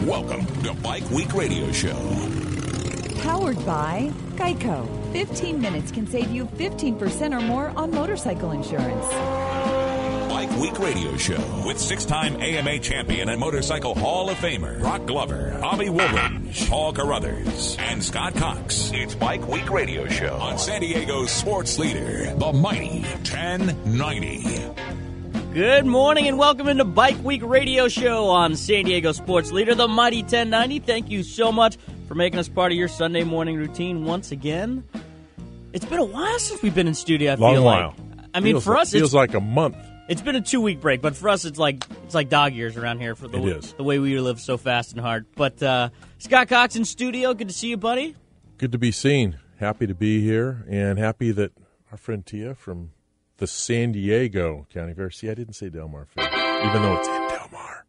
Welcome to Bike Week Radio Show. Powered by Geico. 15 minutes can save you 15% or more on motorcycle insurance. Bike Week Radio Show with 6-time AMA champion and Motorcycle Hall of Famer Broc Glover, Bobby Wooldridge, Paul Carruthers, and Scott Cox. It's Bike Week Radio Show on San Diego's sports leader, the mighty 1090. Good morning and welcome into Bike Week Radio Show on San Diego Sports Leader, the Mighty 1090. Thank you so much for making us part of your Sunday morning routine once again. It's been a while since we've been in studio, I feel like. Long while. I mean, for us, it feels like a month. It's been a 2-week break, but for us, it's like dog years around here for the way we live so fast and hard. But Scott Cox in studio, good to see you, buddy. Good to be seen. Happy to be here, and happy that our friend Tia from the San Diego County Fair. See, I didn't say Del Mar Fair, even though it's in Del Mar.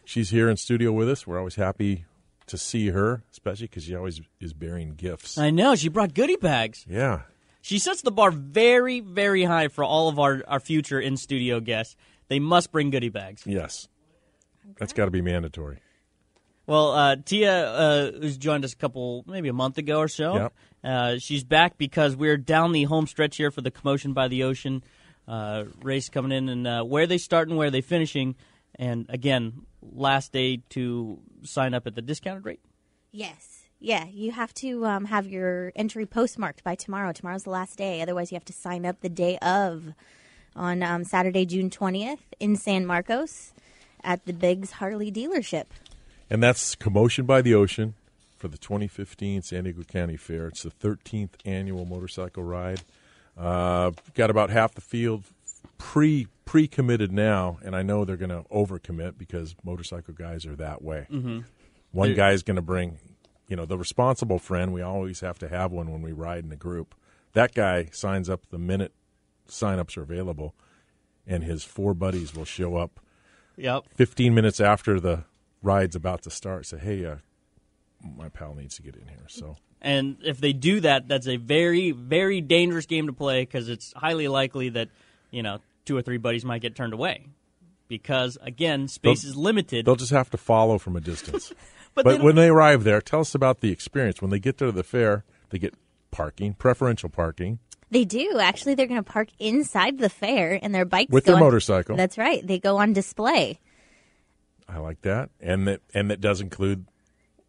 She's here in studio with us. We're always happy to see her, especially because she always is bearing gifts. I know. She brought goodie bags. Yeah. She sets the bar very, very high for all of our future in-studio guests. They must bring goodie bags. Yes. That's got to be mandatory. Well, Tia who's joined us maybe a month ago or so. Yep. She's back because we're down the home stretch here for the Commotion by the Ocean race coming in, and where they start and where they finishing. And again, last day to sign up at the discounted rate. Yes. Yeah, you have to have your entry postmarked by tomorrow. Tomorrow's the last day. Otherwise, you have to sign up the day of on Saturday, June 20th in San Marcos at the Biggs Harley dealership. And that's Commotion by the Ocean for the 2015 San Diego County Fair. It's the 13th annual motorcycle ride. Got about half the field pre-committed now, and I know they're going to overcommit because motorcycle guys are that way. Mm-hmm. One guy's going to bring, the responsible friend. We always have to have one when we ride in a group. That guy signs up the minute sign-ups are available, and his 4 buddies will show up 15 minutes after the ride's about to start. Say, hey, my pal needs to get in here. And if they do that, that's a very, very dangerous game to play because it's highly likely that, 2 or 3 buddies might get turned away because, again, space is limited. They'll just have to follow from a distance. But when they arrive there, tell us about the experience. When they get to the fair, they get parking, preferential parking. They do. Actually, they're going to park inside the fair, and their bikes with their motorcycle. That's right. They go on display. I like that. And that does include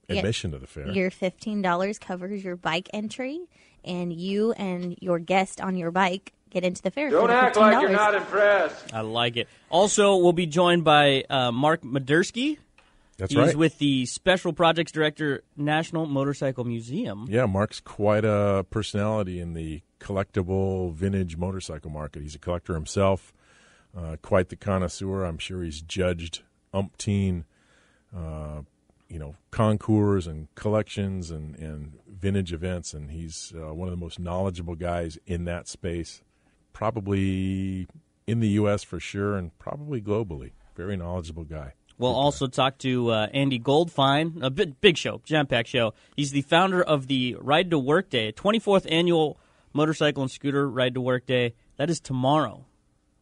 admission to the fair. Your $15 covers your bike entry, and you and your guest on your bike get into the fair. Don't act like you're not impressed. I like it. Also, we'll be joined by Mark Mederski. That's right. He's with the Special Projects Director, National Motorcycle Museum. Yeah, Mark's quite a personality in the collectible vintage motorcycle market. He's a collector himself, quite the connoisseur. I'm sure he's judged umpteen, concours and collections and vintage events, and he's one of the most knowledgeable guys in that space, probably in the U.S. for sure, and probably globally. Very knowledgeable guy. We'll also talk to Andy Goldfine, a big show, jam-packed show. He's the founder of the Ride to Work Day, 24th annual motorcycle and scooter Ride to Work Day. That is tomorrow,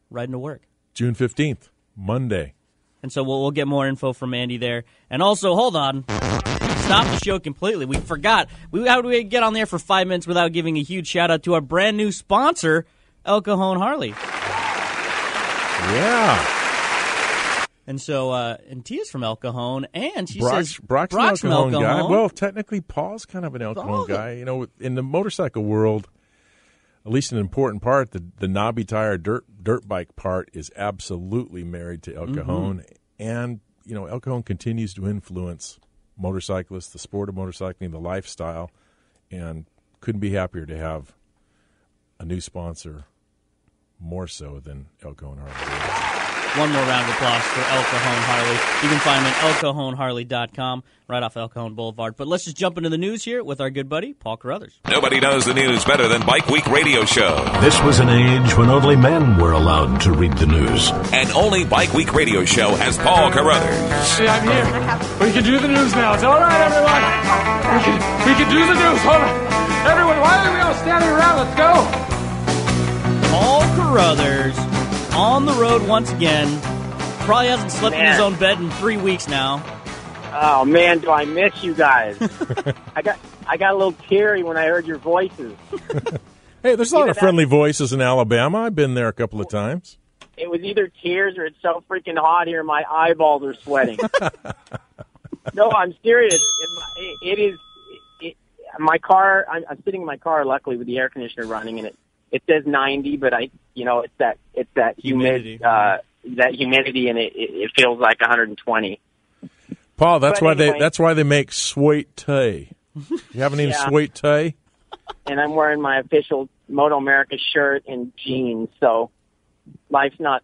riding to work. June 15th, Monday. And so we'll get more info from Andy there. And also, hold on, stop the show completely. We forgot. How do we get on there for 5 minutes without giving a huge shout-out to our brand-new sponsor, El Cajon Harley? Yeah. And so, and Tia's from El Cajon, and she says Broc's an El Cajon guy. Well, technically, Paul's kind of an El Cajon guy. In the motorcycle world, at least an important part, the knobby tire dirt bike part is absolutely married to El Cajon. Mm-hmm. And, El Cajon continues to influence motorcyclists, the sport of motorcycling, the lifestyle, and couldn't be happier to have a new sponsor more so than El Cajon Harley. One more round of applause for El Cajon Harley. You can find him at elcajonharley.com, right off El Cajon Boulevard. But let's just jump into the news here with our good buddy, Paul Carruthers. Nobody knows the news better than Bike Week Radio Show. This was an age when only men were allowed to read the news. And only Bike Week Radio Show has Paul Carruthers. See, I'm here. We can do the news now. It's all right, everyone. We can do the news. Hold on. Everyone, why are we all standing around? Let's go. Paul Carruthers on the road once again Probably hasn't slept in his own bed in 3 weeks now. Oh man, do I miss you guys? I got a little teary when I heard your voices. Hey, there's a lot of friendly voices in Alabama. I've been there a couple of times. It was either tears or it's so freaking hot here, my eyeballs are sweating. No, I'm serious. It is. My car. I'm sitting in my car, luckily, with the air conditioner running, and it says 90, but it's that humidity, and it feels like 120. Paul, that's why they make sweet tea. You have any sweet tea? And I'm wearing my official Moto America shirt and jeans, so life's not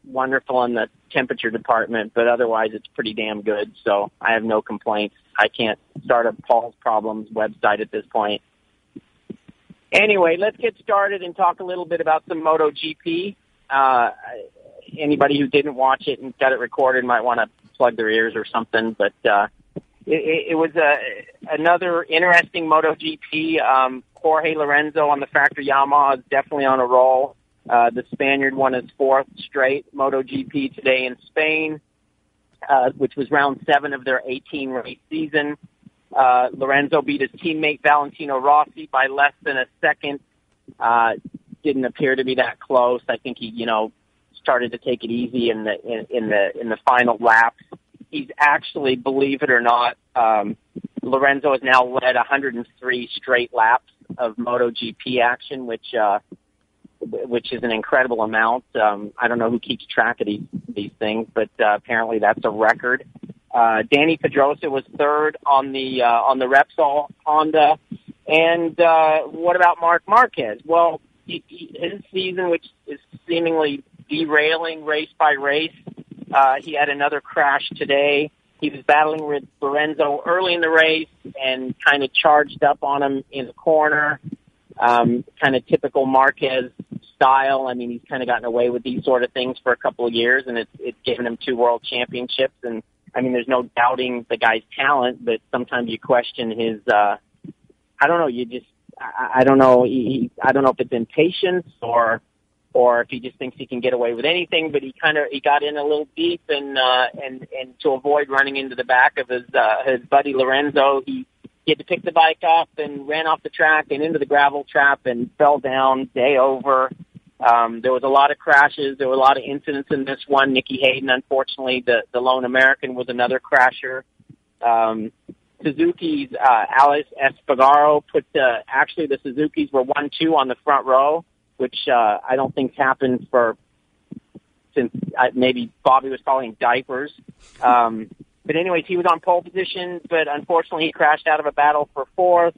wonderful in the temperature department, but otherwise it's pretty damn good, so I have no complaints. I can't start a Paul's Problems website at this point. Anyway, let's get started and talk a little bit about some MotoGP. Anybody who didn't watch it and got it recorded might want to plug their ears or something, but it was another interesting MotoGP. Jorge Lorenzo on the factory Yamaha is definitely on a roll. The Spaniard won his fourth straight MotoGP today in Spain, which was round 7 of their 18-race season. Lorenzo beat his teammate Valentino Rossi by less than a second. Didn't appear to be that close. I think he, started to take it easy in the final laps. He's actually, believe it or not, Lorenzo has now led 103 straight laps of MotoGP action, which is an incredible amount. I don't know who keeps track of these things, but apparently that's a record. Danny Pedrosa was third on the Repsol Honda. And what about Marc Marquez? Well, his season, which is seemingly derailing race by race, he had another crash today. He was battling with Lorenzo early in the race and kind of charged up on him in the corner. Kind of typical Marquez style. I mean, he's kind of gotten away with these sort of things for a couple of years, and it's given him 2 world championships. And I mean, there's no doubting the guy's talent, but sometimes you question his. I don't know. I don't know. I don't know if it's impatience or if he just thinks he can get away with anything. But he got in a little deep, and to avoid running into the back of his buddy Lorenzo, he had to pick the bike up and ran off the track and into the gravel trap and fell down. Day over. There was a lot of crashes. There were a lot of incidents in this one. Nicky Hayden, unfortunately, the lone American, was another crasher. Suzuki's Alex Espargaro actually the Suzukis were 1-2 on the front row, which I don't think's happened since maybe Bobby was calling diapers. But anyways, he was on pole position, but unfortunately he crashed out of a battle for fourth.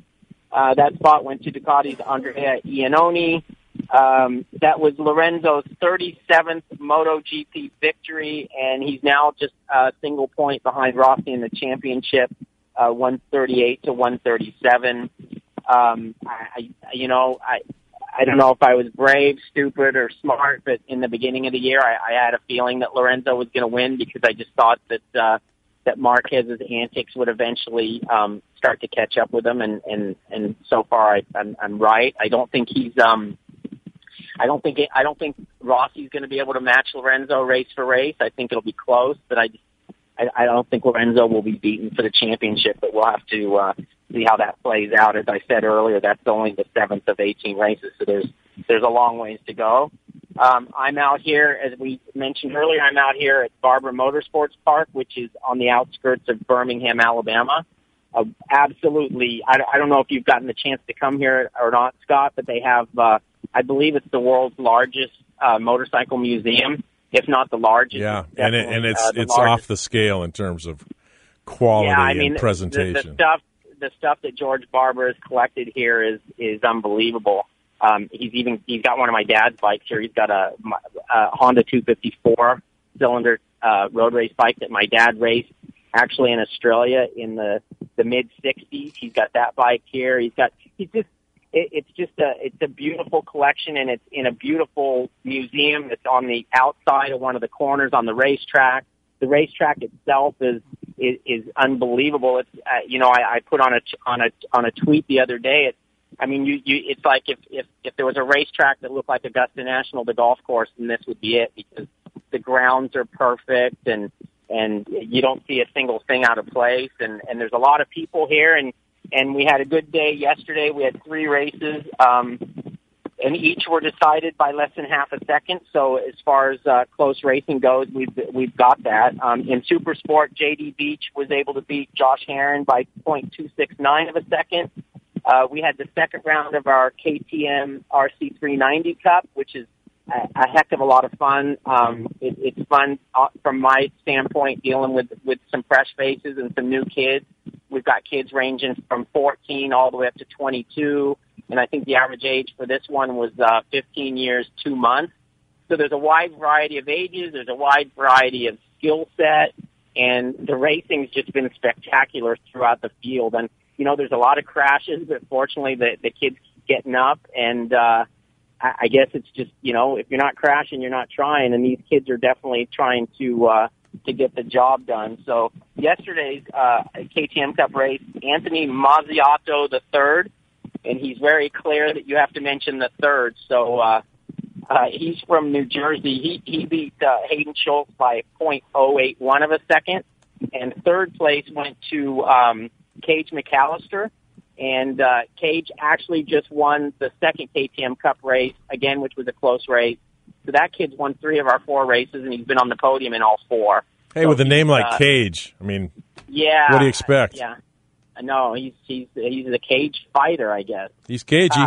That spot went to Ducati's Andrea Iannone. That was Lorenzo's 37th MotoGP victory, and he's now just a single point behind Rossi in the championship, 138 to 137. I don't know if I was brave, stupid, or smart, but in the beginning of the year, I had a feeling that Lorenzo was going to win because I just thought that Marquez's antics would eventually start to catch up with him, and so far I'm right. I don't think I don't think Rossi's going to be able to match Lorenzo race for race. I think it'll be close, but I don't think Lorenzo will be beaten for the championship, but we'll have to see how that plays out. As I said earlier, that's only the 7th of 18 races, so there's a long ways to go. I'm out here, as we mentioned earlier, I'm out here at Barber Motorsports Park, which is on the outskirts of Birmingham, Alabama. Absolutely, I don't know if you've gotten the chance to come here or not, Scott, but they have, I believe it's the world's largest motorcycle museum, if not the largest. Yeah, and it's off the scale in terms of quality and presentation. The stuff that George Barber has collected here is unbelievable. He's got one of my dad's bikes here. He's got a Honda 254 cylinder road race bike that my dad raced actually in Australia in the mid '60s. He's got that bike here. It's a beautiful collection, and it's in a beautiful museum. It's on the outside of one of the corners on the racetrack. The racetrack itself is unbelievable. It's I put on a tweet the other day. It's like if there was a racetrack that looked like Augusta National, the golf course, then this would be it, because the grounds are perfect, and you don't see a single thing out of place, and there's a lot of people here, and we had a good day yesterday. We had 3 races, and each were decided by less than half a second. So as far as close racing goes, we've got that. In Super Sport, JD Beach was able to beat Josh Herron by 0.269 of a second. We had the second round of our KTM RC390 Cup, which is a heck of a lot of fun. It's fun from my standpoint, dealing with some fresh faces and some new kids. We've got kids ranging from 14 all the way up to 22, and I think the average age for this one was 15 years, 2 months. So there's a wide variety of ages, there's a wide variety of skill set, and the racing's just been spectacular throughout the field. And, you know, there's a lot of crashes, but fortunately the kids keep getting up, and I guess it's just, you know, if you're not crashing, you're not trying, and these kids are definitely trying to get the job done. So yesterday's KTM Cup race, Anthony Mazziato the third, and he's very clear that you have to mention the third. So he's from New Jersey. He beat Hayden Schultz by 0.081 of a second, and third place went to Cage McAllister. And Cage actually just won the second KTM Cup race, again, which was a close race. So that kid's won 3 of our 4 races, and he's been on the podium in all 4. Hey, so with a name like Cage, I mean, yeah, what do you expect? Yeah, no, he's a cage fighter, I guess. He's cagey.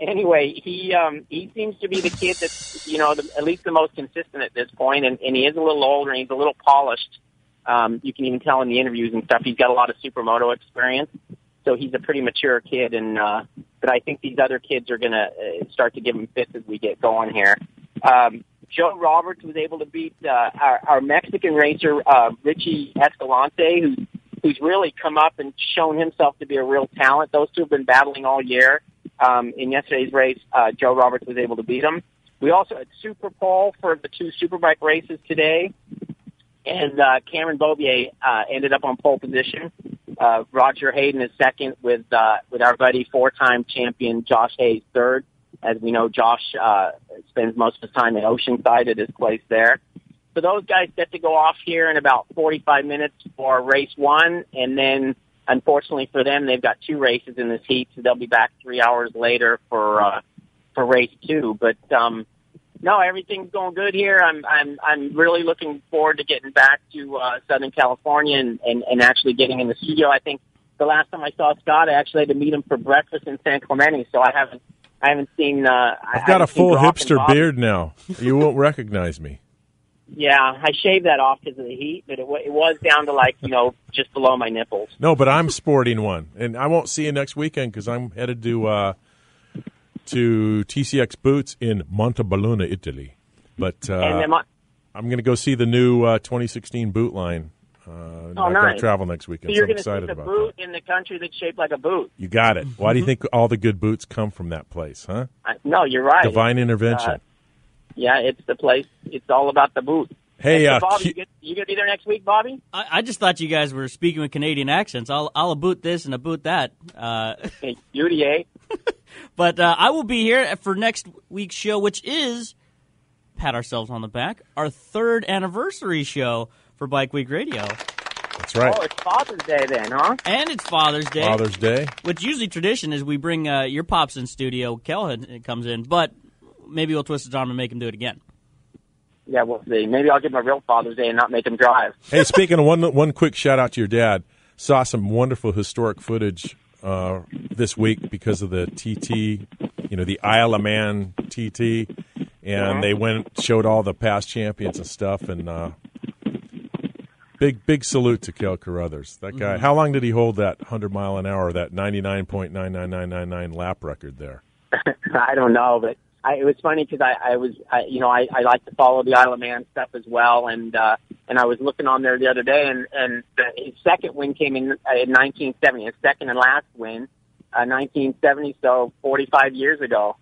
Anyway, he seems to be the kid that's, you know, at least the most consistent at this point, and he is a little older, and he's a little polished. You can even tell in the interviews and stuff. He's got a lot of supermoto experience. So he's a pretty mature kid, and but I think these other kids are going to start to give him fits as we get going here. Joe Roberts was able to beat our Mexican racer, Richie Escalante, who's really come up and shown himself to be a real talent. Those two have been battling all year. In yesterday's race, Joe Roberts was able to beat him. We also had Super Pole for the 2 Superbike races today, and Cameron Beaubier ended up on pole position. Roger Hayden is second with our buddy 4-time champion Josh Hayes third. As we know, Josh spends most of his time at Oceanside at his place there. So those guys get to go off here in about 45 minutes for race 1, and then unfortunately for them, they've got 2 races in this heat, so they'll be back 3 hours later for race 2. But no, everything's going good here. I'm really looking forward to getting back to Southern California and actually getting in the studio. I think the last time I saw Scott, I actually had to meet him for breakfast in San Clemente, so I haven't seen. I've got a full hipster beard now. You won't recognize me. Yeah, I shaved that off because of the heat, but it was down to, like, you know, just below my nipples. No, but I'm sporting one, and I won't see you next weekend because I'm headed to TCX Boots in Montebelluna, Italy. But I'm going to go see the new 2016 boot line. I'm going to travel next weekend, so you're I'm excited going to see the about boot that. in the country that's shaped like a boot. You got it. Why do you think all the good boots come from that place, huh? No, you're right. Divine intervention. Yeah, it's the place. It's all about the boot. Hey, Bobby, you going to be there next week, Bobby? I just thought you guys were speaking with Canadian accents. I'll boot this and boot that. Hey, UDA. But I will be here for next week's show, which is, pat ourselves on the back, our 3rd anniversary show for Bike Week Radio. That's right. Oh, it's Father's Day then, huh? And it's Father's Day. Father's Day. Which usually tradition is we bring your pops in studio. Kel comes in, but maybe we'll twist his arm and make him do it again. Yeah, we'll see. Maybe I'll give him a real Father's Day and not make him drive. Hey, speaking of one quick shout-out to your dad, saw some wonderful historic footage this week because of the TT, the Isle of Man TT, and they showed all the past champions and stuff, and big salute to Kel Carruthers. That guy, how long did he hold that 100 mile an hour, that 99.99999 lap record there? I don't know, but it was funny because I like to follow the Isle of Man stuff as well, and I was looking on there the other day, and his second win came in 1970, his second and last win, 1970, so 45 years ago,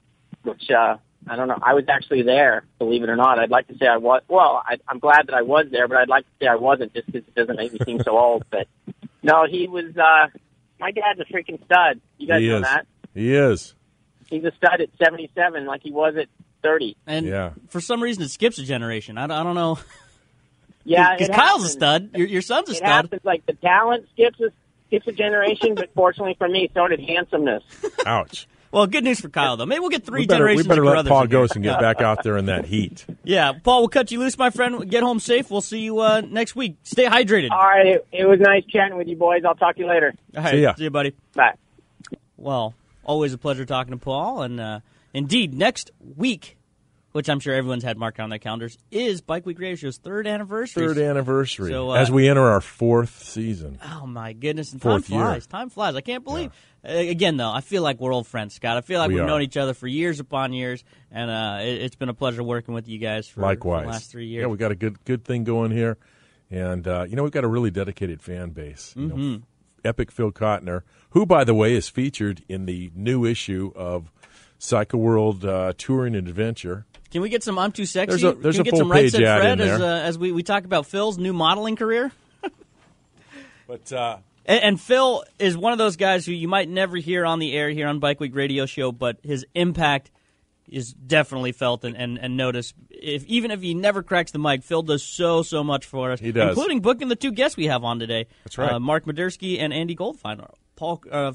which I don't know. I was actually there, believe it or not. I'd like to say I was. Well, I'm glad that I was there, but I'd like to say I wasn't, just because it doesn't make me seem so old. But no, he was. My dad's a freaking stud. You guys know that? He is. He's a stud at 77, like he was at 30. And for some reason, it skips a generation. I don't know. Yeah, because Kyle's a stud. Your son's a stud. It happens. Like the talent skips a generation, but fortunately for me, so did handsomeness. Ouch. Well, good news for Kyle, though. Maybe we'll get three generations of We better let Carruthers Paul in here. go and get back out there in that heat. Yeah, Paul, we'll cut you loose, my friend. Get home safe. We'll see you next week. Stay hydrated. All right. It was nice chatting with you, boys. I'll talk to you later. All right, See ya, buddy. Bye. Well, always a pleasure talking to Paul. And indeed, next week, which I'm sure everyone's had marked on their calendars, is Bike Week Radio Show's third anniversary. So, as we enter our fourth season. Oh, my goodness. And time flies. Time flies. I can't believe. Yeah. Again, though, I feel like we're old friends, Scott. I feel like we've known each other for years upon years, and it's been a pleasure working with you guys for the last 3 years. Yeah, we got a good thing going here. And, we've got a really dedicated fan base. You know, Epic Phil Kottner, who, by the way, is featured in the new issue of Cycle World Touring and Adventure. Can we get some I'm Too Sexy? There's Can we a get full some Right page Said ad Fred in there. as we talk about Phil's new modeling career? But and Phil is one of those guys who you might never hear on the air here on Bike Week Radio Show, but his impact is definitely felt and noticed. Even if he never cracks the mic, Phil does so much for us. He does. Including booking the two guests we have on today. That's right. Mark Mederski and Andy Goldfein.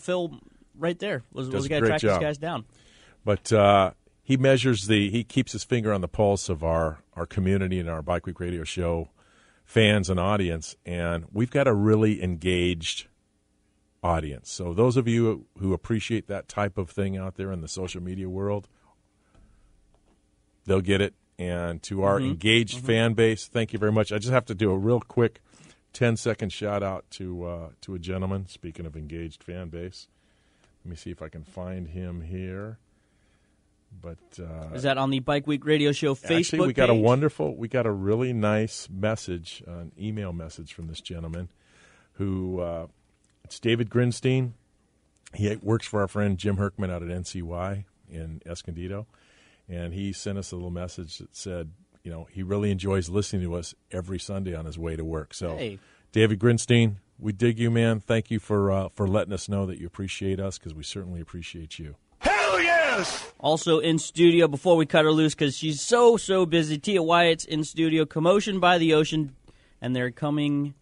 Phil right there was the guy who tracked these guys down. But he keeps his finger on the pulse of our community and our Bike Week Radio Show fans and audience, and we've got a really engaged audience. So those of you who appreciate that type of thing out there in the social media world, they'll get it. And to our engaged fan base, thank you very much. I just have to do a real quick 10-second shout-out to a gentleman, speaking of engaged fan base. Let me see if I can find him here. But is that on the Bike Week Radio Show Facebook actually, page? we got a really nice message, an email message from this gentleman who, it's David Grinstein. He works for our friend Jim Herkman out at NCY in Escondido. And he sent us a little message that said, he really enjoys listening to us every Sunday on his way to work. So, hey. David Grinstein, we dig you, man. Thank you for letting us know that you appreciate us, because we certainly appreciate you. Hell yes! Also in studio, before we cut her loose, because she's so busy, Tia Wyatt's in studio, Commotion by the Ocean, and they're coming,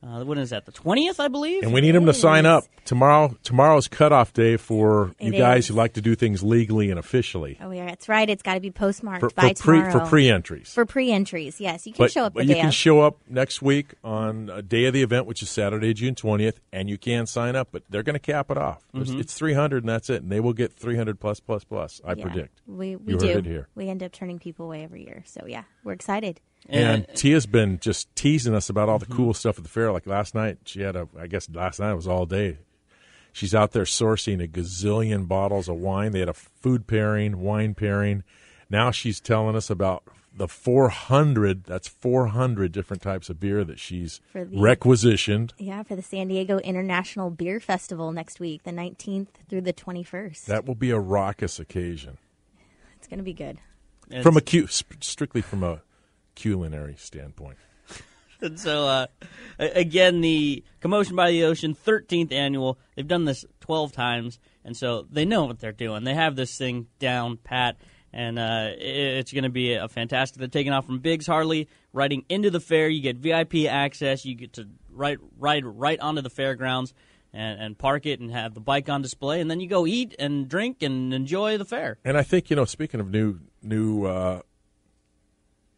when is that, the 20th, I believe? And we need them to sign up. Tomorrow's cutoff day for you guys who like to do things legally and officially. Oh, yeah, that's right. It's got to be postmarked by tomorrow. For pre-entries. For pre-entries, yes. You can show up the day you can of. show up next week on a day of the event, which is Saturday, June 20th, and you can sign up, but they're going to cap it off. It's 300, and that's it, and they will get 300 plus, I predict. We you do. Heard it here. We end up turning people away every year. So, yeah, we're excited. And Tia's been just teasing us about all the cool stuff at the fair. Like last night, last night was all day. She's out there sourcing a gazillion bottles of wine. They had a food pairing, wine pairing. Now she's telling us about the 400 different types of beer that she's requisitioned. Yeah, for the San Diego International Beer Festival next week, the 19th through the 21st. That will be a raucous occasion. It's going to be good. Strictly from a culinary standpoint. And so, again, the Commotion by the Ocean, 13th annual. They've done this 12 times, and so they know what they're doing. They have this thing down pat, and it's going to be a fantastic. They're taking off from Biggs Harley, riding into the fair. You get VIP access. You get to ride right onto the fairgrounds and park it and have the bike on display, and then you go eat and drink and enjoy the fair. And I think, speaking of new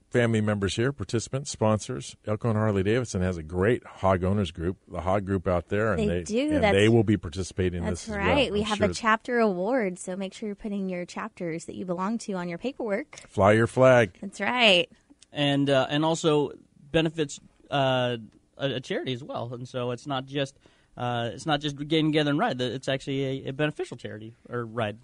family members here, participants, sponsors, Elkhorn Harley-Davidson has a great hog owners group, the hog group out there. And they will be participating in this as well. That's right. We have a chapter award, so make sure you're putting your chapters that you belong to on your paperwork. Fly your flag. That's right. And also benefits a charity as well. And so it's not just getting together and ride. It's actually a beneficial charity or ride.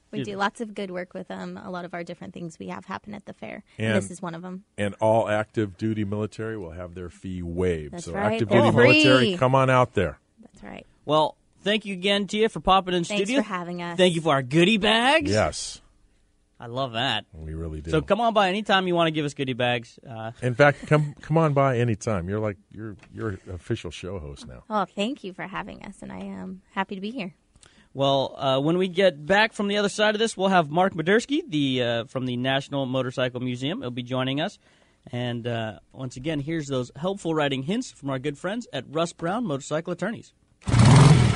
We do lots of good work with a lot of our different things we have happen at the fair. And this is one of them. And all active duty military will have their fee waived. That's so right. active They're duty free. military, come on out there. That's right. Well, thank you again, Tia, for popping in Thanks studio. for having us. Thank you for our goodie bags. Yes. I love that. We really do. So come on by anytime you want to give us goodie bags. In fact, come on by anytime. You're you're official show host now. Oh, thank you for having us, and I am happy to be here. Well, when we get back from the other side of this, we'll have Mark Mederski from the National Motorcycle Museum. He'll be joining us. And once again, here's those helpful riding hints from our good friends at Russ Brown Motorcycle Attorneys.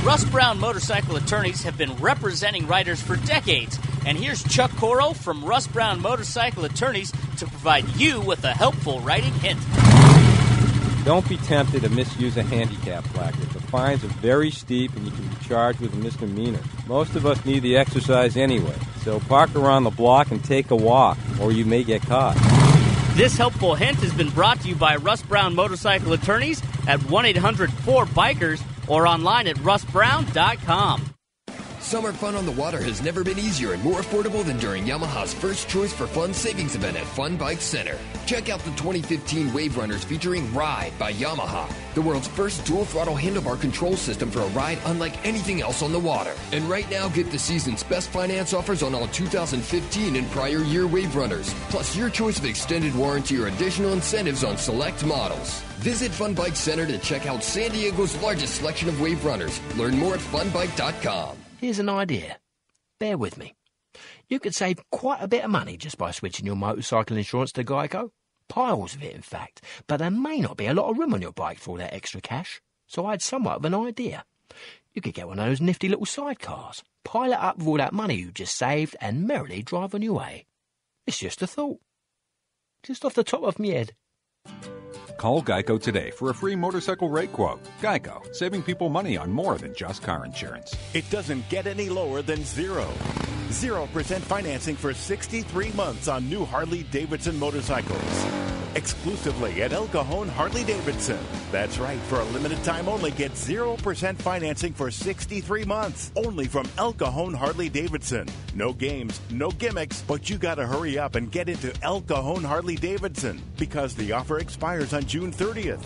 Russ Brown Motorcycle Attorneys have been representing riders for decades. And here's Chuck Coro from Russ Brown Motorcycle Attorneys to provide you with a helpful riding hint. Don't be tempted to misuse a handicap placard. The fines are very steep and you can be charged with a misdemeanor. Most of us need the exercise anyway, so park around the block and take a walk, or you may get caught. This helpful hint has been brought to you by Russ Brown Motorcycle Attorneys at 1-800-4BIKERS or online at russbrown.com. Summer fun on the water has never been easier and more affordable than during Yamaha's First Choice for Fun savings event at Fun Bike Center. Check out the 2015 Wave Runners featuring Ride by Yamaha, the world's first dual-throttle handlebar control system for a ride unlike anything else on the water. And right now, get the season's best finance offers on all 2015 and prior year Wave Runners, plus your choice of extended warranty or additional incentives on select models. Visit Fun Bike Center to check out San Diego's largest selection of Wave Runners. Learn more at funbike.com. Here's an idea. Bear with me. You could save quite a bit of money just by switching your motorcycle insurance to Geico. Piles of it, in fact. But there may not be a lot of room on your bike for all that extra cash. So I had somewhat of an idea. You could get one of those nifty little sidecars, pile it up with all that money you just saved, and merrily drive on your way. It's just a thought. Just off the top of my head. Call Geico today for a free motorcycle rate quote. Geico, saving people money on more than just car insurance. It doesn't get any lower than 0% financing for 63 months on new Harley-Davidson motorcycles. Exclusively at El Cajon Harley-Davidson. That's right, for a limited time only, get 0% financing for 63 months. Only from El Cajon Harley-Davidson. No games, no gimmicks, but you gotta hurry up and get into El Cajon Harley-Davidson because the offer expires on June 30th.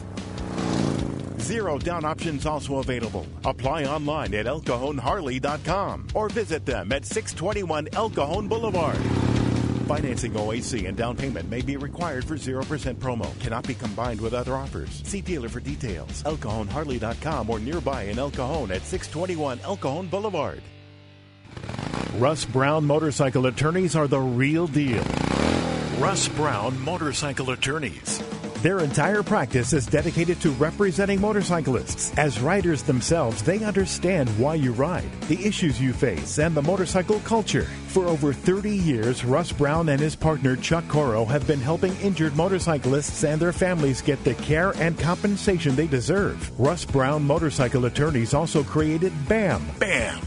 0 down options also available. Apply online at elcajonharley.com or visit them at 621 El Cajon Boulevard. Financing OAC and down payment may be required for 0% promo. Cannot be combined with other offers. See dealer for details. elcajonharley.com or nearby in El Cajon at 621 El Cajon Boulevard. Russ Brown Motorcycle Attorneys are the real deal. Russ Brown Motorcycle Attorneys. Their entire practice is dedicated to representing motorcyclists. As riders themselves, they understand why you ride, the issues you face, and the motorcycle culture. For over 30 years, Russ Brown and his partner Chuck Coro have been helping injured motorcyclists and their families get the care and compensation they deserve. Russ Brown Motorcycle Attorneys also created BAM. BAM!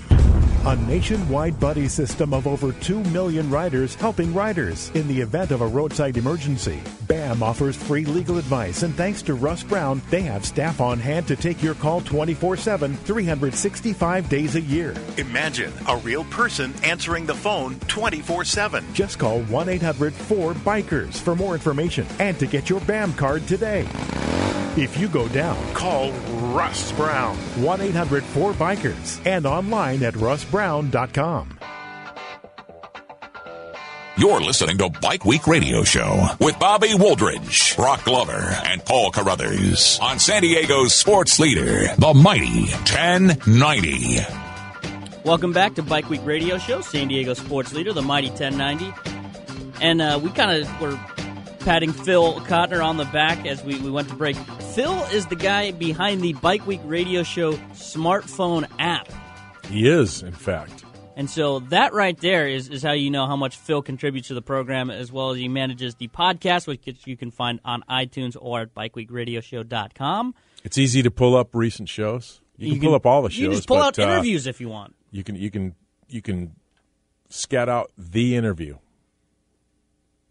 A nationwide buddy system of over 2 million riders helping riders in the event of a roadside emergency. BAM offers free legal advice, and thanks to Russ Brown, they have staff on hand to take your call 24/7, 365 days a year. Imagine a real person answering the phone 24/7. Just call 1-800-4BIKERS for more information and to get your BAM card today. If you go down, call Russ Brown, 1-800-4BIKERS, and online at russbrown.com. You're listening to Bike Week Radio Show with Bobby Wooldridge, Broc Glover, and Paul Carruthers on San Diego's sports leader, the mighty 1090. Welcome back to Bike Week Radio Show, San Diego sports leader, the mighty 1090. And we kind of were patting Phil Kottner on the back as we went to break. Phil is the guy behind the Bike Week Radio Show smartphone app. He is, in fact. And so that right there is how you know how much Phil contributes to the program, as well as he manages the podcast, which you can find on iTunes or at bikeweekradioshow.com. It's easy to pull up recent shows. You can pull up all the shows. You can just pull out interviews if you want. You can scout out the interview.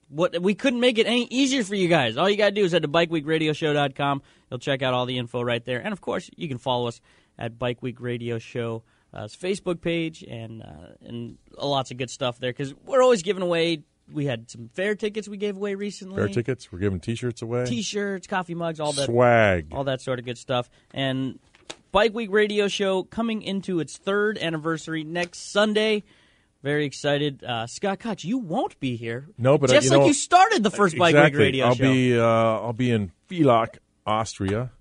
We couldn't make it any easier for you guys. All you got to do is head to bikeweekradioshow.com. You'll check out all the info right there. And, of course, you can follow us at Bike Week Radio Show's Facebook page and lots of good stuff there because we're always giving away. We had some fair tickets we gave away recently. Fair tickets. We're giving T-shirts away. T-shirts, coffee mugs, all that. Swag. All that sort of good stuff. And Bike Week Radio Show coming into its 3rd anniversary next Sunday. Very excited. Scott Cox, you won't be here. No, but just like you started the first Bike Week Radio Show. I'll be in Villach, Austria,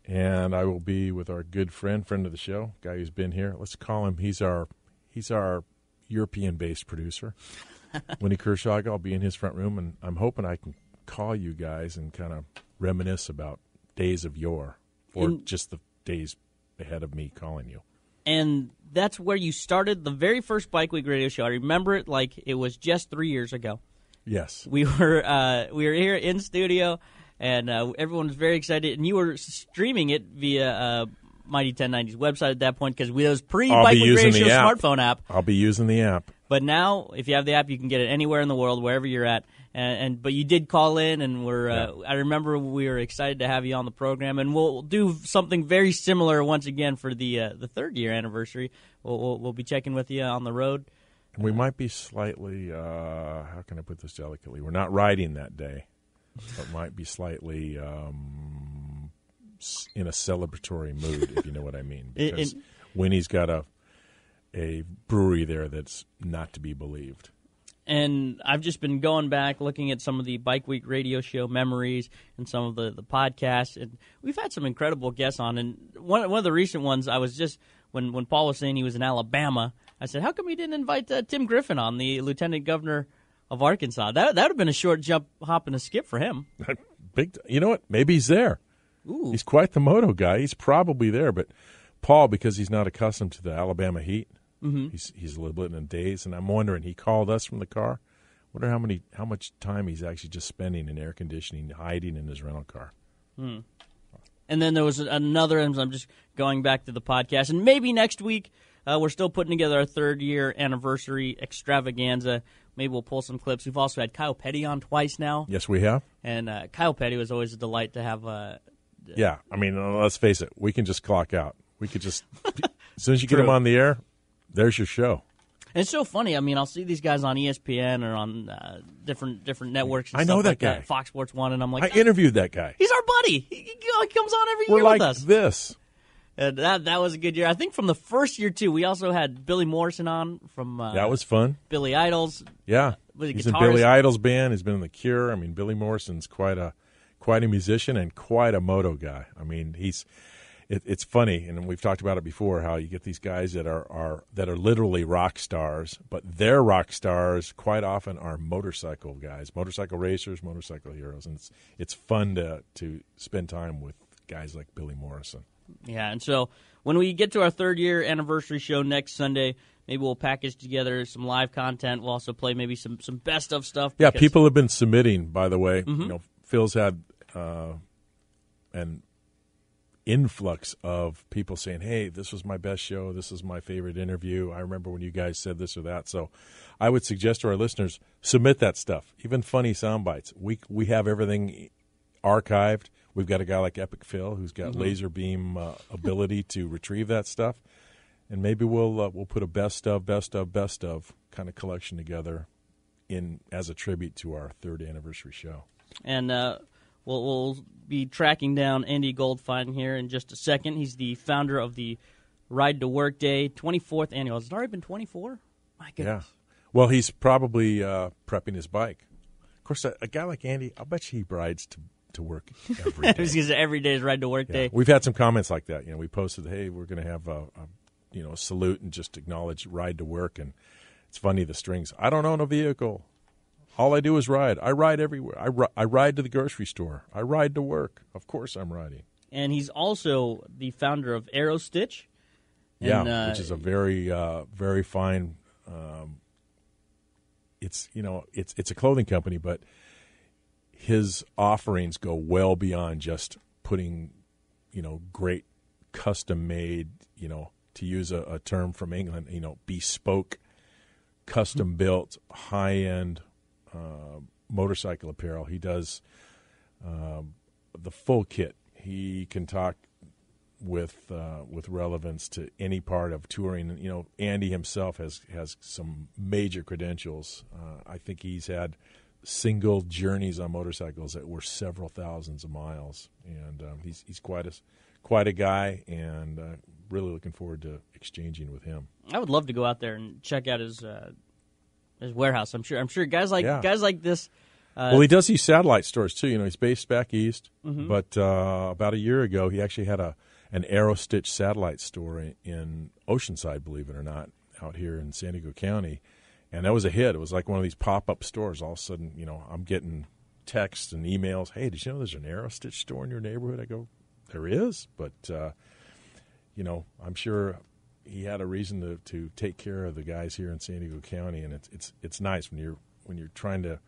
And I will be with our good friend of the show, guy who's been here. Let's call him. He's our European-based producer. Winnie Kershaw. I'll be in his front room, and I'm hoping I can call you guys and kind of reminisce about days of yore, or just the days ahead of me calling you. And that's where you started the very first Bike Week radio show. I remember it like it was just 3 years ago. Yes. We were here in studio, and everyone was very excited. And you were streaming it via Mighty 1090's website at that point because we was pre-Bike Week radio show smartphone app. I'll be using the app. But now, if you have the app, you can get it anywhere in the world, wherever you're at. But you did call in, and I remember we were excited to have you on the program, and we'll do something very similar once again for the third year anniversary. We'll be checking with you on the road. And we might be slightly, how can I put this delicately? We're not riding that day, but might be slightly in a celebratory mood, if you know what I mean. Because Winnie's got a brewery there that's not to be believed. And I've just been going back, looking at some of the Bike Week radio show memories and some of the podcasts. And we've had some incredible guests on. And one of the recent ones, I was just, when Paul was saying he was in Alabama, I said, how come he didn't invite Tim Griffin on, the Lieutenant Governor of Arkansas? That would have been a short jump, hop, and a skip for him. You know what? Maybe he's there. Ooh. He's quite the moto guy. He's probably there. But Paul, because he's not accustomed to the Alabama heat, he's a little bit in a daze, and I'm wondering. He called us from the car. Wonder how much time he's actually just spending in air conditioning, hiding in his rental car. And then there was another. I'm just going back to the podcast, and maybe next week we're still putting together our 3rd year anniversary extravaganza. Maybe we'll pull some clips. We've also had Kyle Petty on twice now. Yes, we have. And Kyle Petty was always a delight to have. Yeah, I mean, let's face it. We can just clock out. We could just as soon as you get him on the air. There's your show. And it's so funny. I mean, I'll see these guys on ESPN or on different networks. And I know stuff that like guy. Fox Sports 1, and I'm like, I interviewed that guy. He's our buddy. He comes on every We're year like with us. This. And that was a good year. I think from the first year too. We also had Billy Morrison on from. That was fun. Billy Idol's. Yeah, was he's in Billy Idol's band. He's been in The Cure. I mean, Billy Morrison's quite a musician and quite a moto guy. I mean, It's funny, and we've talked about it before, how you get these guys that are literally rock stars, but their rock stars quite often are motorcycle guys, motorcycle racers, motorcycle heroes, and it's fun to spend time with guys like Billy Morrison. Yeah, and so when we get to our 3rd year anniversary show next Sunday, maybe we'll package together some live content. We'll also play maybe some best of stuff. Yeah, people have been submitting, by the way. You know, Phil's had an influx of people saying, hey, this was my best show, this is my favorite interview, I remember when you guys said this or that. So I would suggest to our listeners, submit that stuff, even funny sound bites. We have everything archived. We've got a guy like Epic Phil who's got laser beam ability to retrieve that stuff, and maybe we'll put a best of kind of collection together as a tribute to our 3rd anniversary show. And we'll be tracking down Andy Goldfein here in just a second. He's the founder of the Ride to Work Day 24th annual. Has it already been 24? My goodness. Yeah. Well, he's probably prepping his bike. Of course, a guy like Andy, I'll bet you he rides to work every day. Because every day is Ride to Work Day. We've had some comments like that. You know, we posted, hey, we're going to have a salute and just acknowledge Ride to Work. And it's funny, the strings. I don't own a vehicle. All I do is ride. I ride everywhere. I ride to the grocery store. I ride to work. Of course I'm riding. And he's also the founder of Arrow Stitch. Yeah, which is a very, very fine. It's a clothing company, but his offerings go well beyond just putting, great custom made, to use a term from England, bespoke, custom built, high end. Motorcycle apparel. He does the full kit. He can talk with relevance to any part of touring. Andy himself has some major credentials. I think he's had single journeys on motorcycles that were several thousands of miles, and he's quite a guy, and really looking forward to exchanging with him. I would love to go out there and check out his warehouse. I'm sure guys like this Well, he does these satellite stores, too. You know, he's based back east, but about a year ago, he actually had an Aero-Stitch satellite store in Oceanside, believe it or not, out here in San Diego County. And that was a hit. It was like one of these pop-up stores. All of a sudden, you know, I'm getting texts and emails. Hey, did you know there's an Aero-Stitch store in your neighborhood? I go, there is, but, you know, I'm sure he had a reason to take care of the guys here in San Diego County, and it's nice when you're trying to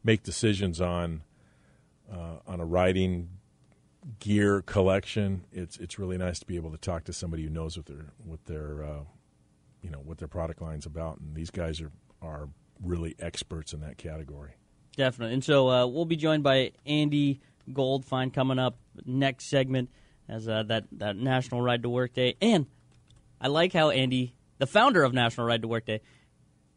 make decisions on a riding gear collection. It's really nice to be able to talk to somebody who knows what their product line's about, and these guys are really experts in that category. Definitely. And so we'll be joined by Andy Goldfine coming up next segment as that National Ride to Work Day. And I like how Andy, the founder of National Ride to Work Day,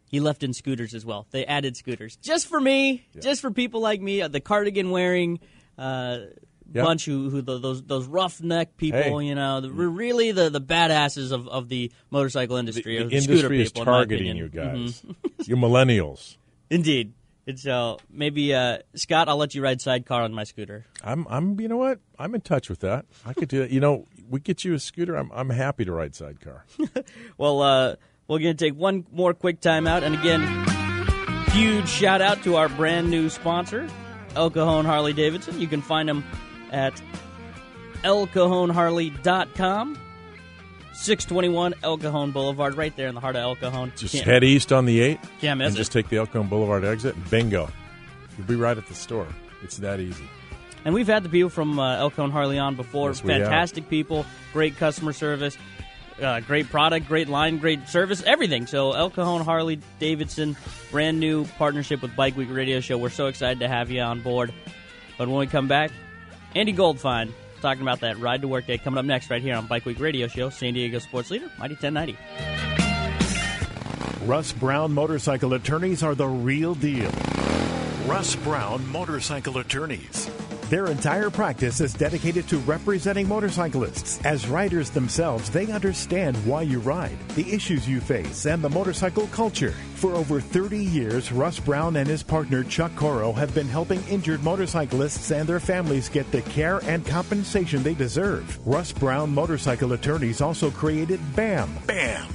he left in scooters as well. They added scooters. Just for me, just for people like me, the cardigan-wearing bunch who those roughneck people, you know, really the badasses of the motorcycle industry. The industry is targeting you guys. You millennials. Indeed. And so maybe, Scott, I'll let you ride sidecar on my scooter. I'm you know what? I'm in touch with that. I could do that. You know, we get you a scooter. I'm happy to ride sidecar. Well, we're going to take one more quick time out. And again, huge shout out to our brand new sponsor, El Cajon Harley Davidson. You can find them at elcajonharley.com. 621 El Cajon Boulevard, right there in the heart of El Cajon. Just head east on the 8 and just take the El Cajon Boulevard exit, and bingo. You'll be right at the store. It's that easy. And we've had the people from El Cajon Harley on before. Yes, fantastic people, great customer service, great product, great line, great service, everything. So El Cajon Harley Davidson, brand new partnership with Bike Week Radio Show. We're so excited to have you on board. But when we come back, Andy Goldfine talking about that Ride to Work Day coming up next right here on Bike Week Radio Show, San Diego Sports Leader, Mighty 1090. Russ Brown Motorcycle Attorneys are the real deal. Russ Brown Motorcycle Attorneys. Their entire practice is dedicated to representing motorcyclists. As riders themselves, they understand why you ride, the issues you face, and the motorcycle culture. For over 30 years, Russ Brown and his partner Chuck Coro have been helping injured motorcyclists and their families get the care and compensation they deserve. Russ Brown Motorcycle Attorneys also created BAM. BAM!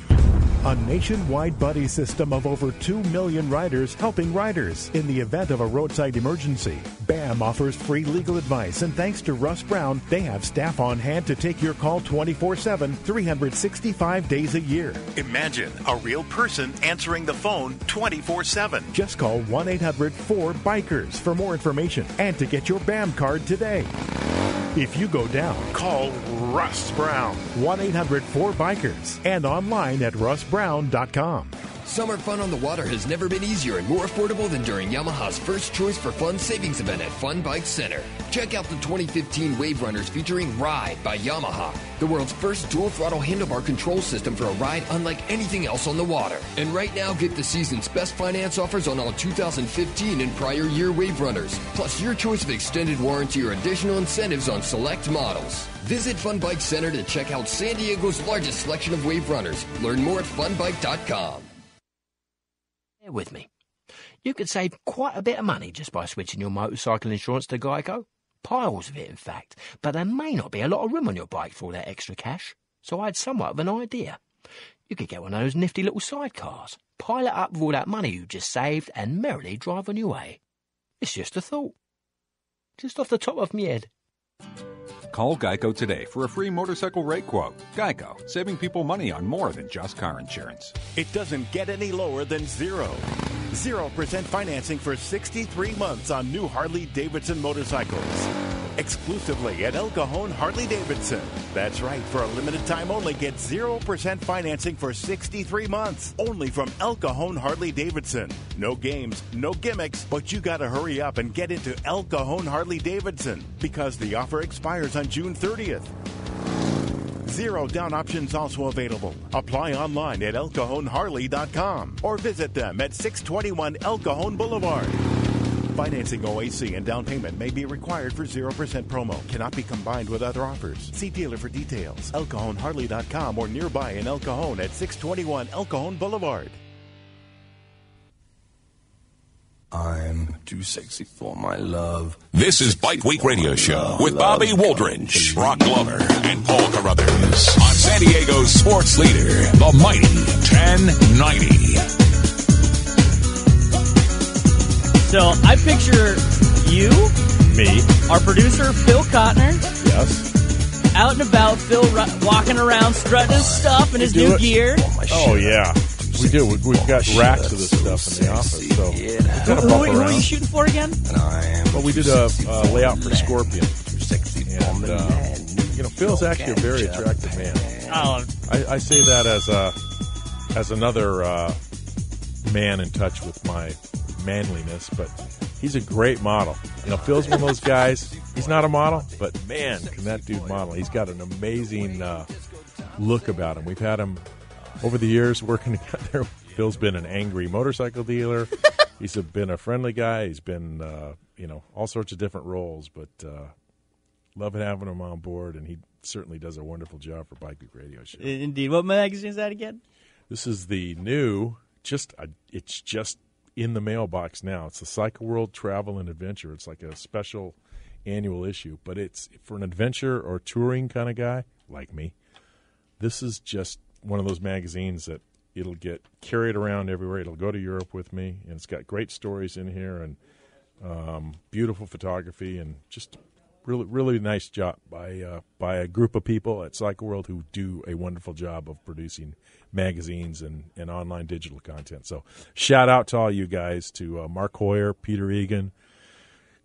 A nationwide buddy system of over 2 million riders helping riders in the event of a roadside emergency. BAM offers free legal advice, and thanks to Russ Brown, they have staff on hand to take your call 24/7, 365 days a year. Imagine a real person answering the phone 24/7. Just call 1-800-4BIKERS for more information and to get your BAM card today. If you go down, call Russ Brown, 1-800-4BIKERS, and online at russbrown.com. Summer fun on the water has never been easier and more affordable than during Yamaha's First Choice for Fun savings event at Fun Bike Center. Check out the 2015 Wave Runners featuring Ride by Yamaha, the world's first dual-throttle handlebar control system for a ride unlike anything else on the water. And right now, get the season's best finance offers on all 2015 and prior year Wave Runners, plus your choice of extended warranty or additional incentives on select models. Visit Fun Bike Center to check out San Diego's largest selection of Wave Runners. Learn more at funbike.com. Bear with me. You could save quite a bit of money just by switching your motorcycle insurance to Geico. Piles of it, in fact. But there may not be a lot of room on your bike for all that extra cash. So I had somewhat of an idea. You could get one of those nifty little sidecars, pile it up with all that money you just saved, and merrily drive on your way. It's just a thought. Just off the top of my head. Call Geico today for a free motorcycle rate quote. Geico, saving people money on more than just car insurance. It doesn't get any lower than 0% financing for 63 months on new Harley-Davidson motorcycles. Exclusively at El Cajon Harley-Davidson. That's right, for a limited time only, get 0% financing for 63 months. Only from El Cajon Harley-Davidson. No games, no gimmicks, but you gotta hurry up and get into El Cajon Harley-Davidson because the offer expires on June 30th. 0 down options also available. Apply online at elcajonharley.com or visit them at 621 El Cajon Boulevard. Financing OAC and down payment may be required for 0% promo. Cannot be combined with other offers. See dealer for details. elcajonharley.com or nearby in El Cajon at 621 El Cajon Boulevard. I'm too sexy for my love. This is Bike Week Radio Show with Bobby Wooldridge, Broc Glover, and Paul Carruthers on San Diego's sports leader, the mighty 1090. So I picture you, me, our producer Phil Cotner. Yes. Out and about, Phil walking around, strutting his stuff and his new gear. Oh, yeah. We do. We've got racks of this stuff in the office. So who are you shooting for again? Well, we did a layout for Scorpion. And, Phil's actually a very attractive man. Oh. I say that as another man in touch with my manliness, but he's a great model. Phil's one of those guys. He's not a model, but man, can that dude model. He's got an amazing look about him. We've had him over the years working together. Phil's been an angry motorcycle dealer. He's been a friendly guy. He's been, all sorts of different roles, but love having him on board, and he certainly does a wonderful job for Bike Week Radio Show. Indeed. What magazine is that again? This is the new, it's just in the mailbox now. It's the Cycle World Travel and Adventure. It's like a special annual issue, but it's for an adventure or touring kind of guy like me. This is just one of those magazines that it'll get carried around everywhere. It'll go to Europe with me, and it's got great stories in here and beautiful photography and just really, really nice job by a group of people at Cycle World who do a wonderful job of producing magazines and online digital content. So shout out to all you guys, to Mark Hoyer, Peter Egan,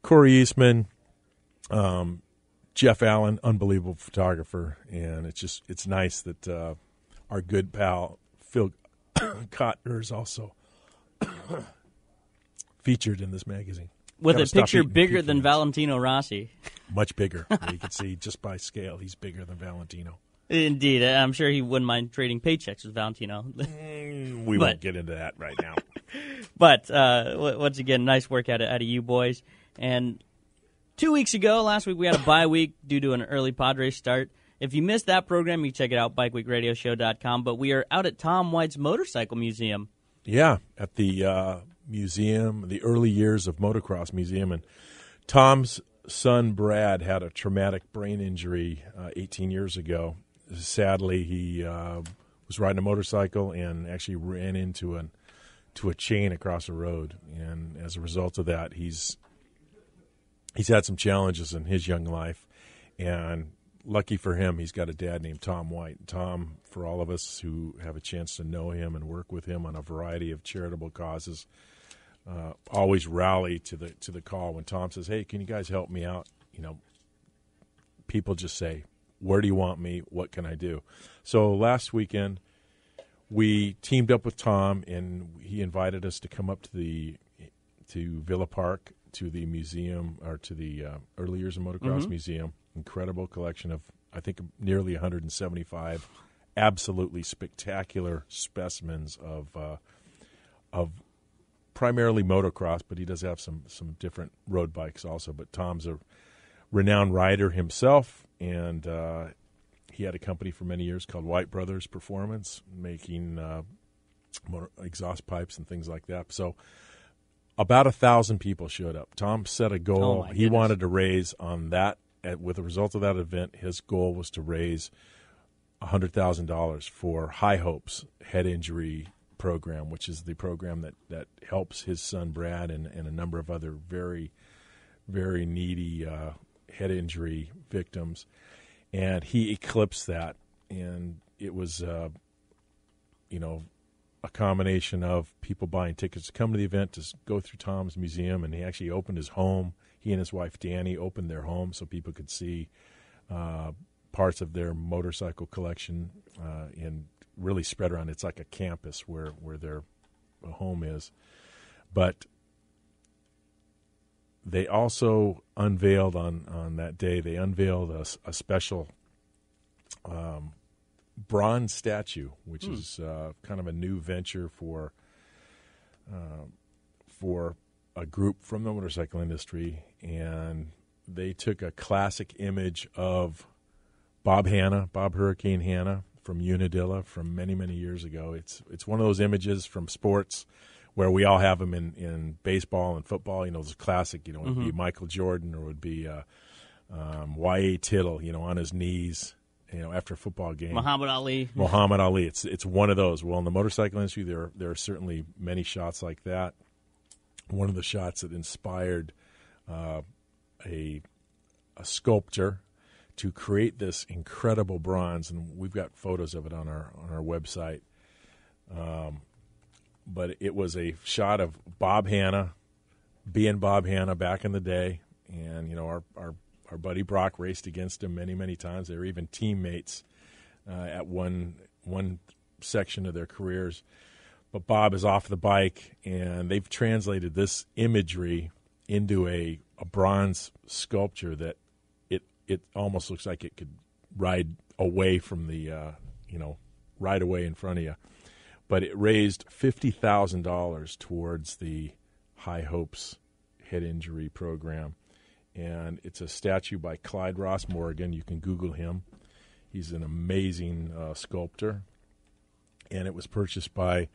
Corey Eastman, Jeff Allen, unbelievable photographer, and it's nice that our good pal Phil Cotner is also featured in this magazine. With a picture bigger than Valentino Rossi. Much bigger. You can see just by scale, he's bigger than Valentino. Indeed. I'm sure he wouldn't mind trading paychecks with Valentino. We won't get into that right now. But once again, nice work out of you boys. And 2 weeks ago, last week, we had a bye week due to an early Padres start. If you missed that program, you can check it out, bikeweekradioshow.com. But we are out at Tom White's Motorcycle Museum. Yeah, at the museum, the early years of motocross museum. And Tom's son, Brad, had a traumatic brain injury 18 years ago. Sadly, he was riding a motorcycle and actually ran into a chain across the road. And as a result of that, he's had some challenges in his young life. And lucky for him, he's got a dad named Tom White. Tom, for all of us who have a chance to know him and work with him on a variety of charitable causes, always rally to the call when Tom says, "Hey, can you guys help me out?" People just say, "Where do you want me? What can I do?" So last weekend, we teamed up with Tom, and he invited us to come up to Villa Park, to the museum, or to the Early Years of Motocross Museum. Incredible collection of, I think, nearly 175 absolutely spectacular specimens of primarily motocross, but he does have some different road bikes also. But Tom's a renowned rider himself, and he had a company for many years called White Brothers Performance, making exhaust pipes and things like that. So about 1,000 people showed up. Tom set a goal. He wanted to raise on that. With the result of that event, his goal was to raise $100,000 for High Hopes head injury program, which is the program that helps his son Brad and a number of other very, very needy head injury victims. And he eclipsed that, and it was a combination of people buying tickets to come to the event, to go through Tom's museum, and he actually opened his home. He and his wife Danny opened their home so people could see parts of their motorcycle collection and really spread around. It's like a campus where their home is. But they also unveiled on that day, they unveiled a special bronze statue, which is kind of a new venture for a group from the motorcycle industry, and they took a classic image of Bob Hurricane Hanna from Unadilla from many, many years ago. It's one of those images from sports where we all have them in baseball and football. Those classic. It would be Michael Jordan, or it would be Y.A. Tittle. On his knees. After a football game. Muhammad Ali. It's one of those. Well, in the motorcycle industry, there are certainly many shots like that. One of the shots that inspired a sculptor to create this incredible bronze, and we've got photos of it on our website. But it was a shot of Bob Hanna, being Bob Hanna back in the day, and our buddy Broc raced against him many, many times. They were even teammates at one section of their careers. But Bob is off the bike, and they've translated this imagery into a bronze sculpture that it almost looks like it could ride away from the, ride away in front of you. But it raised $50,000 towards the High Hopes head injury program. And it's a statue by Clyde Ross Morgan. You can Google him. He's an amazing sculptor. And it was purchased by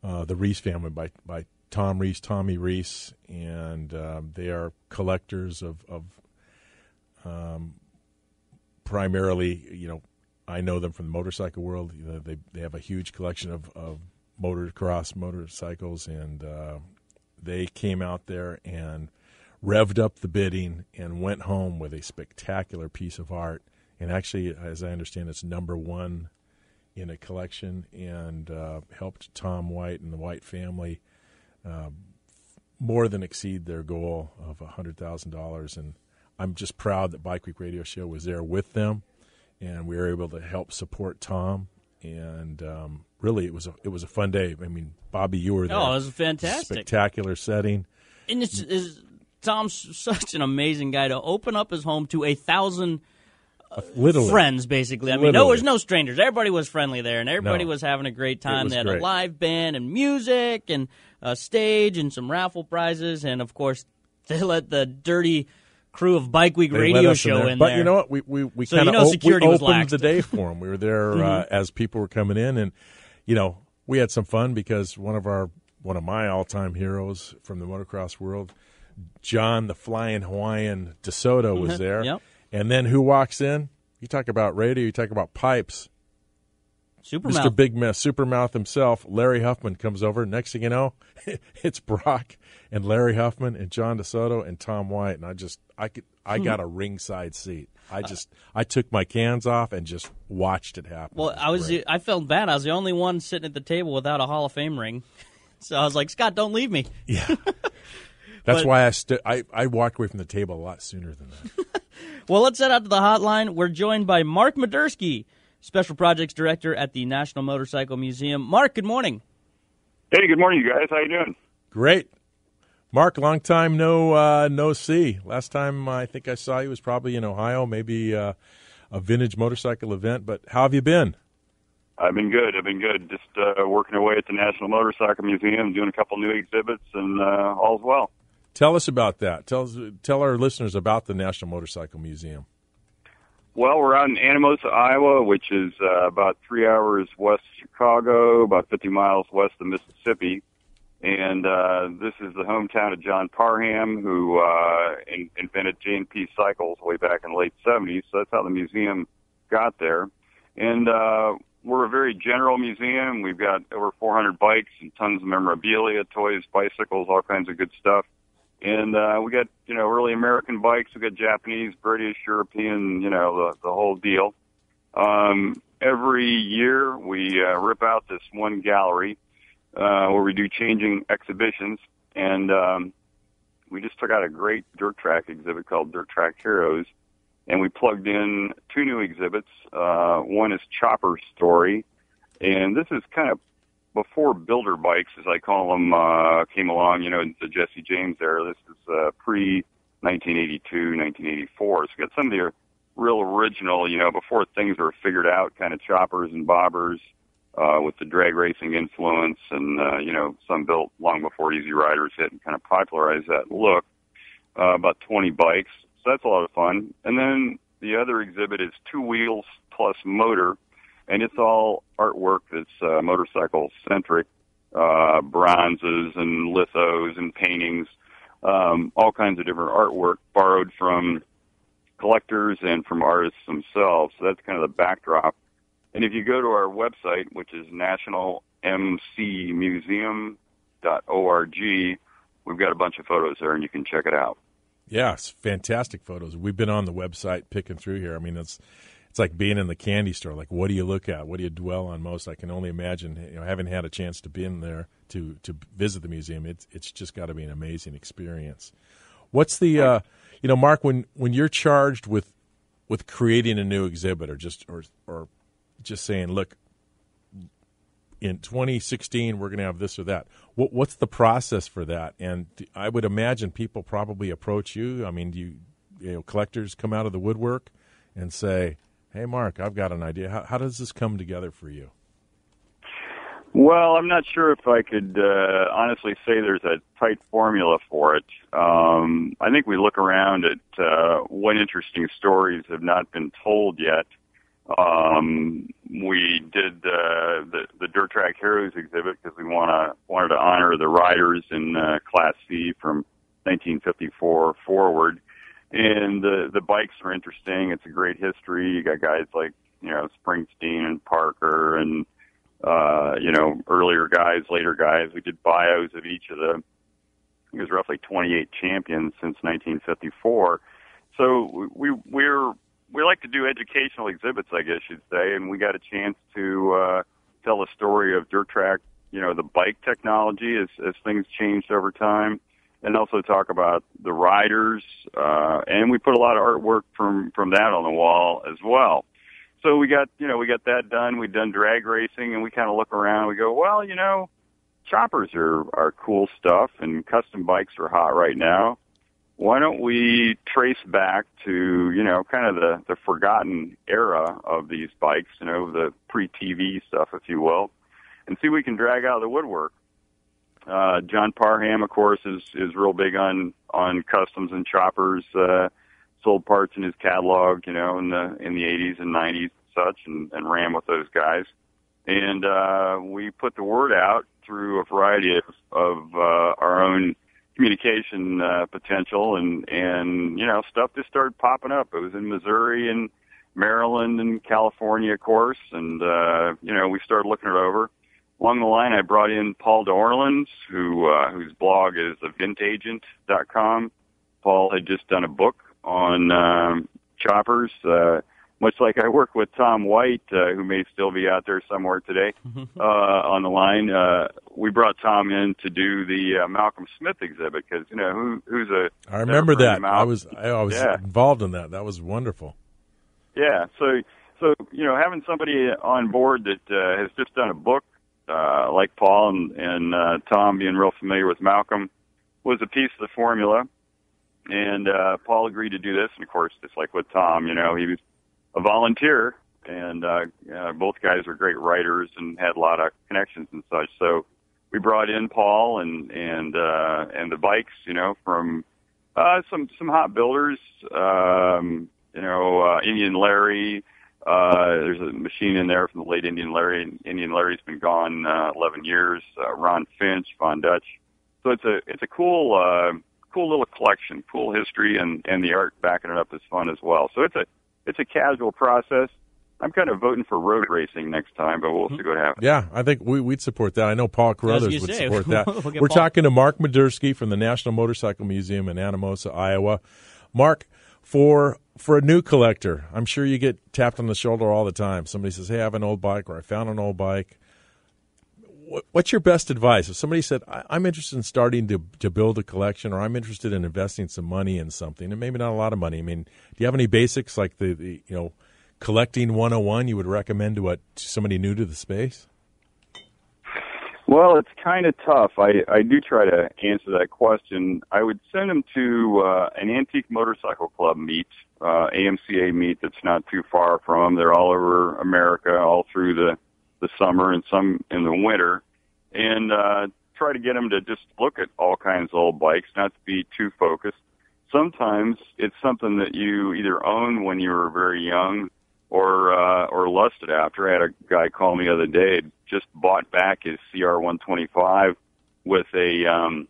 the Reese family, by Tom Reese, Tommy Reese. And they are collectors of primarily, I know them from the motorcycle world. They have a huge collection of motocross motorcycles. And they came out there and revved up the bidding and went home with a spectacular piece of art. And actually, as I understand, it's #1 in a collection, and helped Tom White and the White family more than exceed their goal of $100,000. And I'm just proud that Bike Week Radio Show was there with them, and we were able to help support Tom. And really, it was a fun day. I mean, Bobby, you were there. Oh, it was fantastic. Spectacular setting. And Tom's such an amazing guy to open up his home to 1,000 friends, basically. I mean, there was no strangers. Everybody was friendly there, and everybody was having a great time. They had a live band and music and a stage and some raffle prizes. And, of course, they let the dirty crew of Bike Week Radio Show in there. But you know what? We so kind of opened the day for them. We were there as people were coming in. And, we had some fun because one of my all-time heroes from the motocross world, John the Flying Hawaiian DeSoto, was there. Yep. And then who walks in? You talk about radio, you talk about pipes. Supermouth. Mr. Big Mess, Supermouth himself, Larry Huffman comes over. Next thing you know, it's Broc and Larry Huffman and John DeSoto and Tom White. And I got a ringside seat. I took my cans off and just watched it happen. Well, I felt bad. I was the only one sitting at the table without a Hall of Fame ring. So I was like, Scott, don't leave me. Yeah. That's why I walked away from the table a lot sooner than that. Well, let's head out to the hotline. We're joined by Mark Mederski, Special Projects Director at the National Motorcycle Museum. Mark, good morning. Hey, good morning, you guys. How you doing? Great. Mark, long time no see. Last time I think I saw you was probably in Ohio, maybe a vintage motorcycle event. But how have you been? I've been good. Just working away at the National Motorcycle Museum, doing a couple new exhibits, and all's well. Tell us about that. Tell our listeners about the National Motorcycle Museum. Well, we're out in Anamosa, Iowa, which is about 3 hours west of Chicago, about 50 miles west of Mississippi. And this is the hometown of John Parham, who invented J&P cycles way back in the late 70s. So that's how the museum got there. And we're a very general museum. We've got over 400 bikes and tons of memorabilia, toys, bicycles, all kinds of good stuff. And we got, early American bikes. We got Japanese, British, European, the whole deal. Every year we rip out this one gallery where we do changing exhibitions. And we just took out a great dirt track exhibit called Dirt Track Heroes. And we plugged in 2 new exhibits. One is Chopper's Story. And this is kind of before builder bikes, as I call them, came along, the Jesse James era. This is pre-1982, 1984. So we got some of the real original, before things were figured out, kind of choppers and bobbers with the drag racing influence, and, some built long before Easy Riders hit and kind of popularized that look. About 20 bikes. So that's a lot of fun. And then the other exhibit is 2 Wheels Plus Motor. And it's all artwork that's motorcycle-centric. bronzes and lithos and paintings, all kinds of different artwork borrowed from collectors and from artists themselves. So that's kind of the backdrop. And if you go to our website, which is nationalmcmuseum.org, we've got a bunch of photos there, and you can check it out. Yes, fantastic photos. We've been on the website picking through here. I mean, it's like being in the candy store. Like, what do you look at? What do you dwell on most? I can only imagine, having had a chance to be in there to visit the museum, it's just got to be an amazing experience. What's the, Mark, when you're charged with creating a new exhibit or just saying, look, in 2016 we're going to have this or that. What's the process for that? And I would imagine people probably approach you. I mean, do you collectors come out of the woodwork and say, hey, Mark, I've got an idea. How does this come together for you? Well, I'm not sure if I could honestly say there's a tight formula for it. I think we look around at what interesting stories have not been told yet. We did the Dirt Track Heroes exhibit because we wanted to honor the riders in Class C from 1954 forward. And the bikes are interesting. It's a great history. You got guys like, Springsteen and Parker and, earlier guys, later guys. We did bios of each of the, it was roughly 28 champions since 1954. So we like to do educational exhibits, I guess you'd say, and we got a chance to tell a story of dirt track, the bike technology as things changed over time, and also talk about the riders, and we put a lot of artwork from that on the wall as well. So we got that done. We've done drag racing, and we kind of look around. We go, well, choppers are cool stuff, and custom bikes are hot right now. Why don't we trace back to, kind of the forgotten era of these bikes, the pre-TV stuff, if you will, and see if we can drag out of the woodwork. John Parham, of course, is real big on customs and choppers, sold parts in his catalog, in the 80s and 90s and such, and ran with those guys. And we put the word out through a variety of our own communication potential, and stuff just started popping up. It was in Missouri and Maryland and California, of course, and we started looking it over. Along the line, I brought in Paul d'Orleans, whose blog is thevintagent.com. Paul had just done a book on choppers, much like I work with Tom White, who may still be out there somewhere today, on the line. We brought Tom in to do the Malcolm Smith exhibit because, who's a... I remember that. I was involved in that. That was wonderful. Yeah. So having somebody on board that has just done a book, like Paul and Tom being real familiar with Malcolm, was a piece of the formula. And Paul agreed to do this. And, of course, just like with Tom, he was a volunteer, and both guys were great writers and had a lot of connections and such. So we brought in Paul and the bikes, from some hot builders, Indian Larry. There's a machine in there from the late Indian Larry. Indian Larry's been gone 11 years. Ron Finch, Von Dutch. So it's a cool little collection, cool history, and the art backing it up is fun as well. So it's a casual process. I'm kind of voting for road racing next time, but we'll see what happens. Yeah, I think we'd support that. I know Paul Carruthers would support that. We're talking to Mark Mederski from the National Motorcycle Museum in Anamosa, Iowa. Mark, for a new collector, I'm sure you get tapped on the shoulder all the time. Somebody says, hey, I have an old bike, or I found an old bike. What's your best advice? If somebody said, I'm interested in starting to build a collection, or I'm interested in investing some money in something, and maybe not a lot of money. I mean, do you have any basics like the collecting 101 you would recommend to somebody new to the space? Well, it's kind of tough. I do try to answer that question. I would send them to an antique motorcycle club meet, AMCA meet that's not too far from them. They're all over America, all through the summer and some in the winter, and try to get them to just look at all kinds of old bikes, not to be too focused. Sometimes it's something that you either own when you were very young or lusted after. I had a guy call me the other day, just bought back his CR125 with a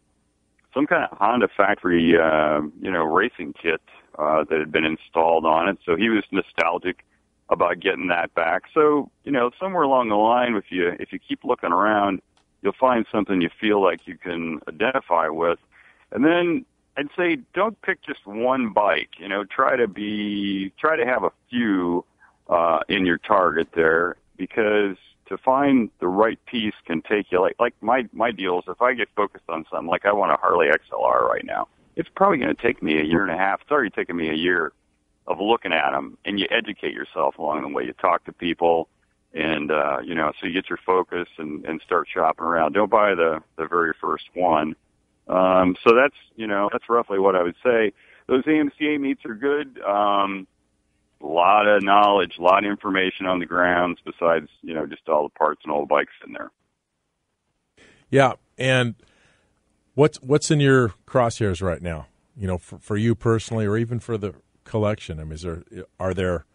some kind of Honda factory, racing kit that had been installed on it. So he was nostalgic about getting that back. So, somewhere along the line, if you keep looking around, you'll find something you feel like you can identify with. And then I'd say don't pick just one bike. Try to have a few in your target there, because to find the right piece can take you, like my deal is, if I get focused on something, like I want a Harley XLR right now, it's probably going to take me a year and a half. It's already taken me a year of looking at them, and you educate yourself along the way. You talk to people, and so you get your focus and start shopping around. Don't buy the very first one. So that's roughly what I would say. Those AMCA meets are good. A lot of knowledge, a lot of information on the grounds besides, just all the parts and all the bikes in there. Yeah, and what's in your crosshairs right now? For you personally, or even for the collection. I mean, are there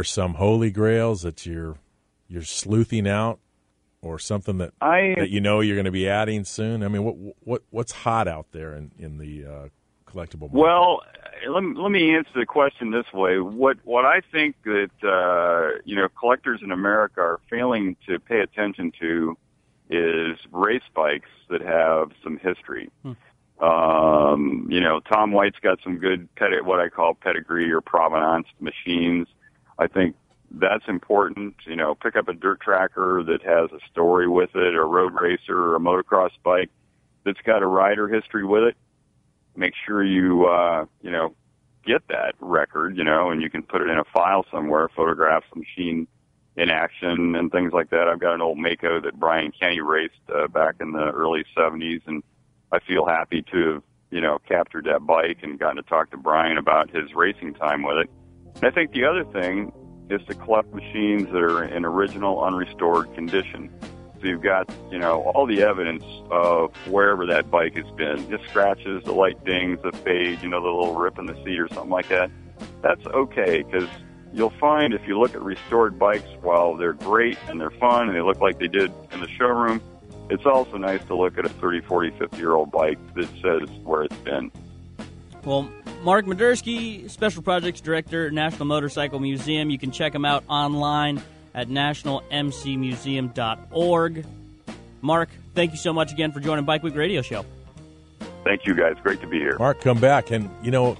some holy grails that you're sleuthing out, or something that you're going to be adding soon? I mean, what's hot out there in the collectible market? Well, let me answer the question this way. What I think that collectors in America are failing to pay attention to is race bikes that have some history. Tom White's got some good what I call pedigree or provenance machines. I think that's important. Pick up a dirt tracker that has a story with it, or a road racer, or a motocross bike that's got a rider history with it. Make sure you get that record, and you can put it in a file somewhere, photograph the machine in action and things like that. I've got an old Mako that Brian Kenny raced back in the early 70s, and I feel happy to have, captured that bike and gotten to talk to Brian about his racing time with it. And I think the other thing is to collect machines that are in original, unrestored condition. So you've got, all the evidence of wherever that bike has been. Just scratches, the light dings, the fade, the little rip in the seat or something like that. That's okay, because you'll find if you look at restored bikes, while they're great and they're fun and they look like they did in the showroom, it's also nice to look at a 30, 40, 50-year-old bike that says where it's been. Well, Mark Mederski, Special Projects Director, National Motorcycle Museum. You can check him out online at nationalmcmuseum.org. Mark, thank you so much again for joining Bike Week Radio Show. Thank you, guys. Great to be here. Mark, come back. And,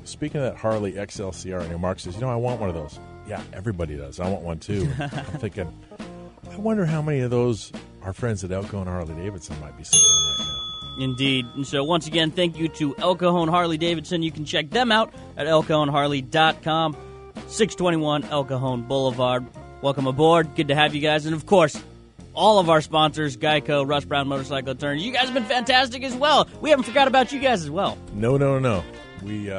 speaking of that Harley XLCR, Mark says, I want one of those. Yeah, everybody does. I want one, too. I'm thinking, I wonder how many of those our friends at El Cajon Harley Davidson might be sitting on right now. Indeed. And so once again, thank you to El Cajon Harley Davidson. You can check them out at elcajonharley.com, 621 El Cajon Boulevard. Welcome aboard. Good to have you guys. And, of course, all of our sponsors, Geico, Russ Brown Motorcycle Attorneys. You guys have been fantastic as well. We haven't forgot about you guys as well. No. We